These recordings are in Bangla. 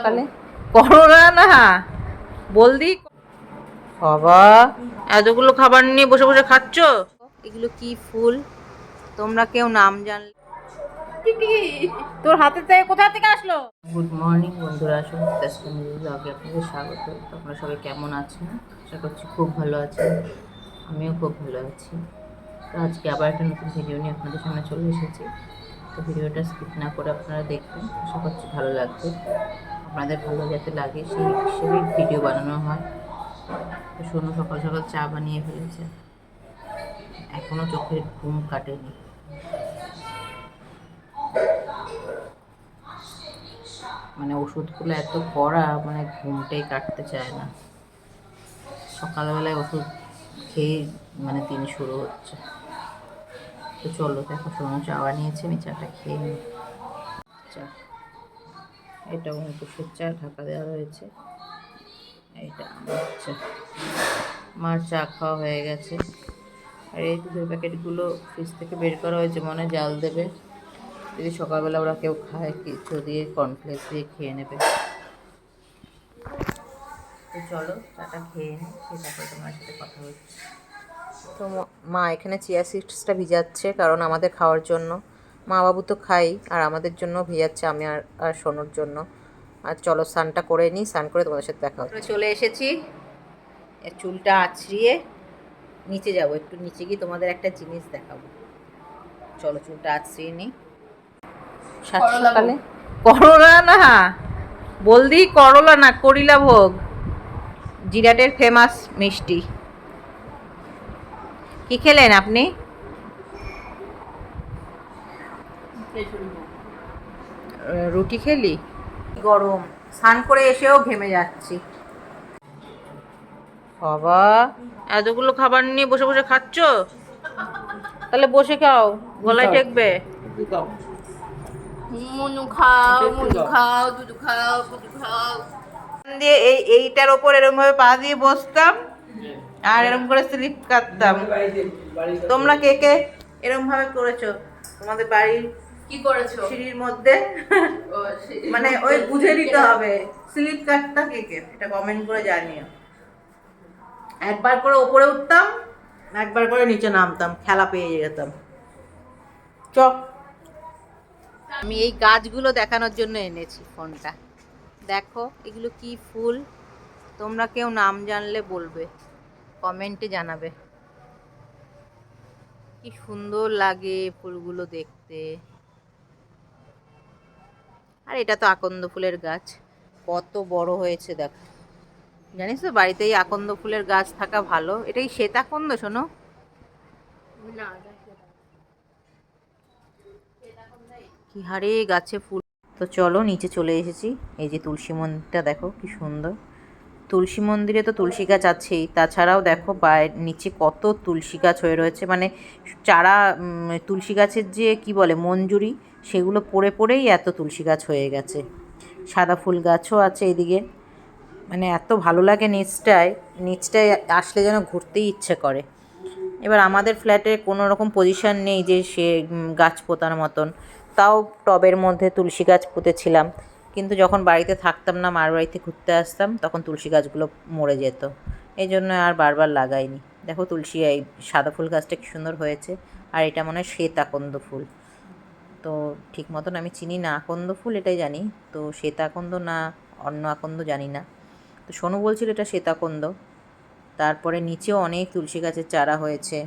সকালে করো না বলদি বাবা, এতগুলো খাবার নিয়ে বসে বসে খাচ্ছ। এগুলো কি ফুল তোমরা কেউ নাম জানলে? তোর হাতে থেকে কোথা থেকে আসলো? গুড মর্নিং বন্ধুরা, সুমিত্রা ব্লগে আপনাদের স্বাগত। আপনারা সবাই কেমন আছেন? আশা করছি খুব ভালো আছেন। আমিও খুব ভালো আছি। তো আজকে আবার একটা নতুন ভিডিও নিয়ে আপনাদের সামনে চলে এসেছি। তো ভিডিওটা স্কিপ না করে আপনারা দেখবেন, আশা করছি ভালো লাগবে। আপনাদের ভালো যাতে লাগে সেই হিসেবেই ভিডিও বানানো হয়। তো শোনো, সকাল সকাল চা বানিয়ে ফেলেছে, এখনো চোখের ঘুম কাটেনি। মানে ওষুধগুলো এত কড়া, মানে ঘুমটাই কাটতে চায় না। সকালবেলায় ওষুধ খেয়ে মানে দিন শুরু হচ্ছে। তো চলো দেখো, শোনো চা বানিয়েছে, আমি চাটা খেয়ে নিই। চা, এটা অঙ্কুশের চা, ঢাকা দেওয়া রয়েছে। এটা আমার চা, মার চা খাওয়া হয়ে গেছে। আর এই দুধের প্যাকেটগুলো ফ্রিজ থেকে বের করা হয়েছে, মনে জাল দেবে যদি সকালবেলা ওরা কেউ খায়, কিছু দিয়ে কর্নফ্লেক্স দিয়ে খেয়ে নেবে। তো চলো চাটা খেয়ে নিই, তারপরে তোমার সাথে কথা হচ্ছে। তো মা এখানে চিয়া সিডসটা ভিজাচ্ছে, কারণ আমাদের খাওয়ার জন্য। মা বাবু তো খাই, আর আমাদের জন্য ভিজাচ্ছে, আমি আর সোনুর জন্য। আর চলো স্নানটা করে নিই, স্নান করে তোমাদের সাথে দেখা হচ্ছে। চলে এসেছি, চুলটা আছড়িয়ে নিচে যাব, একটু নিচে গিয়ে তোমাদের একটা জিনিস দেখাবো। চলো চুলটা আছড়িয়ে নিই। সকালে করলা না বলদি, করলা না করিলা ভোগ, জিরাটের ফেমাস মিষ্টি। কি খেলেন আপনি? রুটি খেলি। গরম, স্নান করে এসেও ঘেমে যাচ্ছি। বাবা, এতগুলো খাবার নিয়ে বসে বসে খাচ্ছ? তাহলে বসে খাও, গলায় ঠেকবে। মুনু খাও, মুনু খাও, দুধু খাও, দুধু খাও দিয়ে এইটার ওপর এরকম ভাবে পা দিয়ে বসতাম, আর এরকম করে স্লিপ কাটতাম। তোমরা কে কে এরকম ভাবে করেছো? তোমাদের বাড়ির কি করেছো? সিঁড়ির মধ্যে মানে ওই বুঝে নিতে হবে স্লিপ কাটতা কে কে, এটা কমেন্ট করে জানিও। একবার করে উপরে উঠতাম, একবার করে নিচে নামতাম, খেলা পেয়ে যেতাম। চক, আমি এই গাছগুলো দেখানোর জন্য এনেছি ফোনটা। দেখো এগুলো কি ফুল, তোমরা কেউ নাম জানলে বলবে, কমেন্টে জানাবে। কি সুন্দর লাগে ফুলগুলো দেখতে। আর এটা তো আকন্দ ফুলের গাছ, কত বড় হয়েছে দেখো। জানিস তো বাড়িতে এই আকন্দ ফুলের গাছ থাকা ভালো। এটা কি শ্বেত আকন্দ শোনো? কি হারে গাছে ফুল। তো চলো নিচে চলে এসেছি। এই যে তুলসী মন্দিরটা দেখো কি সুন্দর। তুলসী মন্দিরে তো তুলসী গাছ আছেই, তাছাড়াও দেখো নিচে কত তুলসী গাছ হয়ে রয়েছে। মানে চারা, তুলসী গাছের যে কি বলে মঞ্জুরি, সেগুলো পড়ে পড়েই এত তুলসী গাছ হয়ে গেছে। সাদা ফুল গাছও আছে এদিকে। মানে এত ভালো লাগে নিচটায়, নিচটায় আসলে যেন ঘুরতেই ইচ্ছে করে। এবার আমাদের ফ্ল্যাটে কোনো রকম পজিশন নেই যে সে গাছ পোতার মতন, তাও টবের মধ্যে তুলসী গাছ পুঁতেছিলাম। কিন্তু যখন বাড়িতে থাকতাম না, মার বাড়িতে ঘুরতে আসতাম, তখন তুলসী গাছগুলো মরে যেত, এই জন্য আর বারবার লাগাইনি। দেখো তুলসী, এই সাদা ফুল গাছটা কি সুন্দর হয়েছে। আর এটা মনে হয় শ্বেত আকন্দ ফুল। তো ঠিক মতন আমি চিনি না, আকন্দ ফুল এটাই জানি, তো শ্বেত আকন্দ না অন্য আকন্দ জানি না। তো সোনু বলছিল এটা শ্বেত আকন্দ। তারপরে নিচেও অনেক তুলসী গাছের চারা হয়েছে।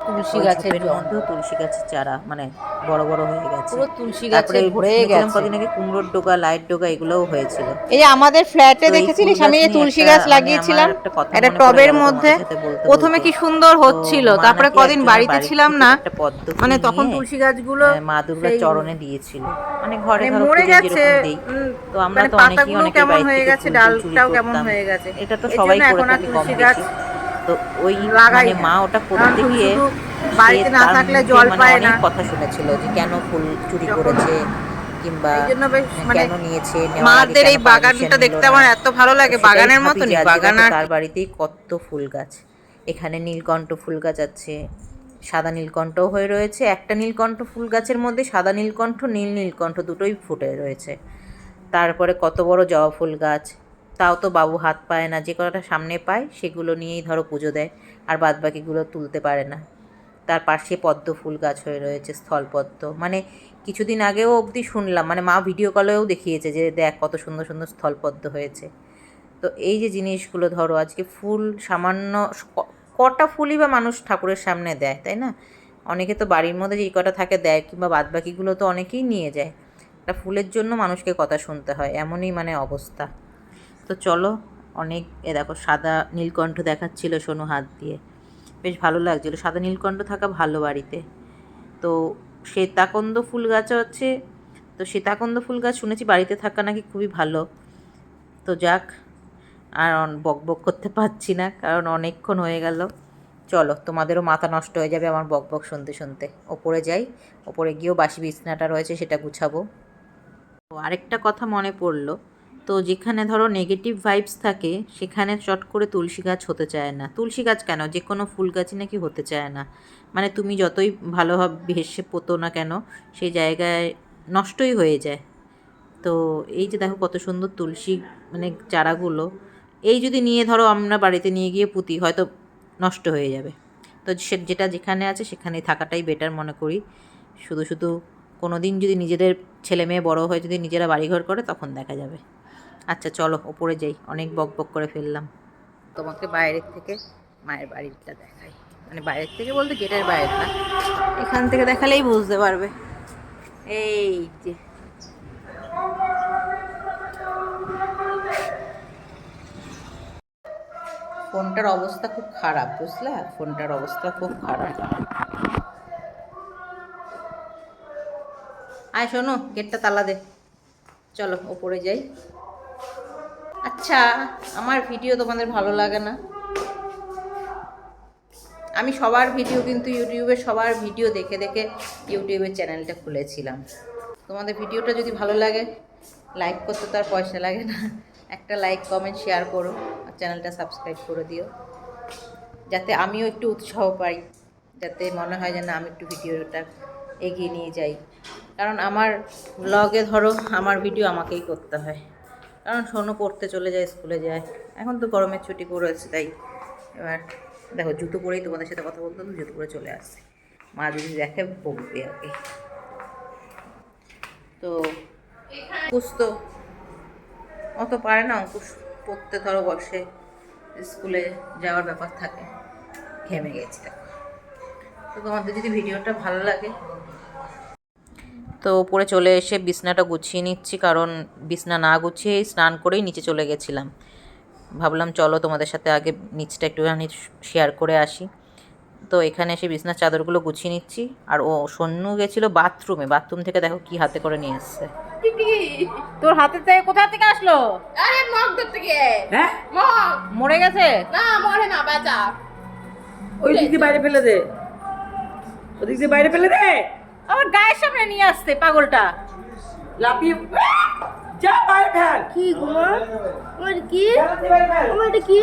তুলসী গাছের মধ্যেও তুলসী গাছের চারা মানে বড় বড় হয়ে গেছে। পুরো তুলসী তারপরে গাছে ভরে শুনেছিলাম গেছে। কদিন আগে কুমড়োর ডোগা, লাইট ডোগা এগুলোও হয়েছিল। এই যে আমাদের ফ্ল্যাটে তো এই ফুল দেখেছিলিস গাছ আমি যে নিয়ে তুলসী একটা গাছ মানে আমার লাগিয়েছিলাম একটা কথা একটা মনে পড়ে টবের গেল মধ্যে। তোমাদের সাথে বলতে প্রথমে বলতে। কি সুন্দর তো হচ্ছিল, মা তারপরে নাকি কদিন একজনের বাড়িতে বাড়ি ছিলাম থেকে না, একটা পদ্ম ফুল মানে তখন নিয়ে তুলসী গাছগুলো মা দুর্গার সেই চরণে দিয়েছিল। মানে ঘরে মানে ধরো মরে পুজো গেছে। যেরকম দেই, তো আমরা মানে তো অনেকেই পাতাগুলো অনেকের কেমন বাড়ির হয়ে থেকে গেছে, ফুল টুল চুরি ডালটাও কেমন করতাম। হয়ে গেছে। এটা তো এর সবাই জন্য করে এখন আর থাকে কম তুলসী গাছ বেশি। তো ওই লাগাই মানে না, মা ওটা কারণ করতে শুধু গিয়ে শুধু সে বাড়িতে না তার থাকলে মুখে জল মানে পায় না। অনেক কথা শুনেছিল যে কেন ফুল চুরি যখন করেছে, কিংবা এই জন্য বেশ মানে কেন নিয়েছে, নেওয়ার আগে মাদের কেন এই পারমিশন বাগানটা নিল দেখতে না। আমার এত ভালো তো লাগে, সেটাই বাগানের ভাবি যে মতনই আজকে বাগান। দেখো আর তার কি বাড়িতেই কত ফুল গাছ। এখানে নীলকণ্ঠ ফুল গাছ আছে, সাদা নীলকণ্ঠও হয়ে রয়েছে। একটা নীলকণ্ঠ ফুল গাছের মধ্যে সাদা নীলকণ্ঠ, নীল নীলকণ্ঠ দুটোই ফুটে রয়েছে। তারপরে কত বড় জবা ফুল গাছ, তাও তো বাবু হাত পায় না, যে কটা সামনে পায় সেগুলো নিয়েই ধরো পুজো দেয়, আর বাদবাকিগুলো তুলতে পারে না। তার পাশে পদ্ম ফুল গাছ হয়ে রয়েছে, স্থলপদ্ম, মানে কিছুদিন আগেও অবধি শুনলাম, মানে মা ভিডিও কলেও দেখিয়েছে যে দেখ কত সুন্দর সুন্দর স্থলপদ্ম হয়েছে। তো এই যে জিনিসগুলো ধরো আজকে ফুল সামান্য কটা ফুলই বা মানুষ ঠাকুরের সামনে দেয়, তাই না? অনেকে তো বাড়ির মধ্যে যেই কটা থাকে দেয়, কিংবা বাদবাকিগুলো তো অনেকেই নিয়ে যায়। একটা ফুলের জন্য মানুষকে কথা শুনতে হয়, এমনই মানে অবস্থা। তো চলো, অনেক দেখো সাদা নীলকণ্ঠ দেখাচ্ছিল সোনু হাত দিয়ে, বেশ ভালো লাগছিলো, সাদা নীলকণ্ঠ থাকা ভালো বাড়িতে। তো শ্বেতাকন্দ ফুল গাছ আছে, তো শ্বেতাকন্দ ফুল গাছ শুনেছি বাড়িতে থাকা নাকি খুবই ভালো। তো যাক, আর বক বক করতে পারছি না, কারণ অনেকক্ষণ হয়ে গেল। চলো, তোমাদেরও মাথা নষ্ট হয়ে যাবে আমার বক বক শুনতে শুনতে। ওপরে যাই, ওপরে গিয়েও বাসি বিছনাটা রয়েছে সেটা গুছাবো। তো আরেকটা কথা মনে পড়লো, তো যেখানে ধরো নেগেটিভ ভাইবস থাকে সেখানে চট করে তুলসী গাছ হতে চায় না। তুলসী গাছ কেন, যে কোনো ফুল গাছই নাকি হতে চায় না। মানে তুমি যতই ভালোভাবে ভেসে পোতো না কেন, সেই জায়গায় নষ্টই হয়ে যায়। তো এই যে দেখো কত সুন্দর তুলসী, মানে চারাগুলো, এই যদি নিয়ে ধরো আমরা বাড়িতে নিয়ে গিয়ে পুঁতি, হয়তো নষ্ট হয়ে যাবে। তো যেটা যেখানে আছে সেখানেই থাকাটাই বেটার মনে করি। শুধু শুধু কোনো দিন যদি নিজেদের ছেলে মেয়ে বড় হয়ে যদি নিজেরা বাড়িঘর করে তখন দেখা যাবে। আচ্ছা চলো ওপরে যাই, অনেক বক বক করে ফেললাম। তোমাকে বাইরের থেকে মায়ের বাড়িটা দেখাই, মানে বাইরের থেকে বলতে গেটের বাইরে না, এখান থেকে দেখালেই বুঝতে পারবে। এই যে ফোনটার অবস্থা খুব খারাপ, বুঝলা, ফোনটার অবস্থা খুব খারাপ। আয় শোনো, গেটটা তালা দে, চলো ওপরে যাই। আচ্ছা, আমার ভিডিও তোমাদের ভালো লাগে না? আমি সবার ভিডিও কিন্তু ইউটিউবে সবার ভিডিও দেখে দেখে ইউটিউবের চ্যানেলটা খুলেছিলাম। তোমাদের ভিডিওটা যদি ভালো লাগে, লাইক করতে তো আর পয়সা লাগে না, একটা লাইক কমেন্ট শেয়ার করো, আর চ্যানেলটা সাবস্ক্রাইব করে দিও, যাতে আমিও একটু উৎসাহ পাই, যাতে মনে হয় যে না আমি একটু ভিডিওটা এগিয়ে নিয়ে যাই। কারণ আমার ব্লগে ধরো আমার ভিডিও আমাকেই করতে হয়, কারণ সোনু পড়তে চলে যায়, স্কুলে যায়, এখন তো গরমের ছুটি পড়েছে, তাই এবার দেখো জুতো পরেই তোমাদের সাথে কথা বলতে হতো, জুতো পরে চলে আসছে, মা যদি দেখে বকবে আগে। তো অঙ্কুশ তো অত পারে না, অঙ্কুশ পড়তে ধরো বসে, স্কুলে যাওয়ার ব্যাপার থাকে, ঘেমে গেছে দেখো। তো তোমাদের যদি ভিডিওটা ভালো লাগে, তো উপরে চলে এসে বিছনাটা গুছিয়ে নিচ্ছি, কারণ বিছনা না গুছিয়েই স্নান করেই নিচে চলে গেছিলাম। ভাবলাম চলো তোমাদের সাথে আগে নিচটা একটুখানি শেয়ার করে আসি। তো এখানে এসে বিছনার চাদরগুলো গুছিয়ে নিচ্ছি, আর ও সন্নু গেছিলো বাথরুমে, বাথরুম থেকে দেখো কি হাতে করে নিয়ে এসছে। তোর হাতে থেকে কোথা থেকে আসলো? আরে মগ ধরতে গিয়ে। হ্যাঁ, মগ মরে গেছে? না, মরে না, বাঁচা। ওই দিক দিয়ে বাইরে ফেলে দে, ওদিক দিয়ে বাইরে ফেলে দে। আমার গায়ের সামনে নিয়ে আসছে পাগলটা। লাফিয়ে যা বাইরে ফেল। কি গো? আমার কি? বাইরে ফেল। আমার এটা কি?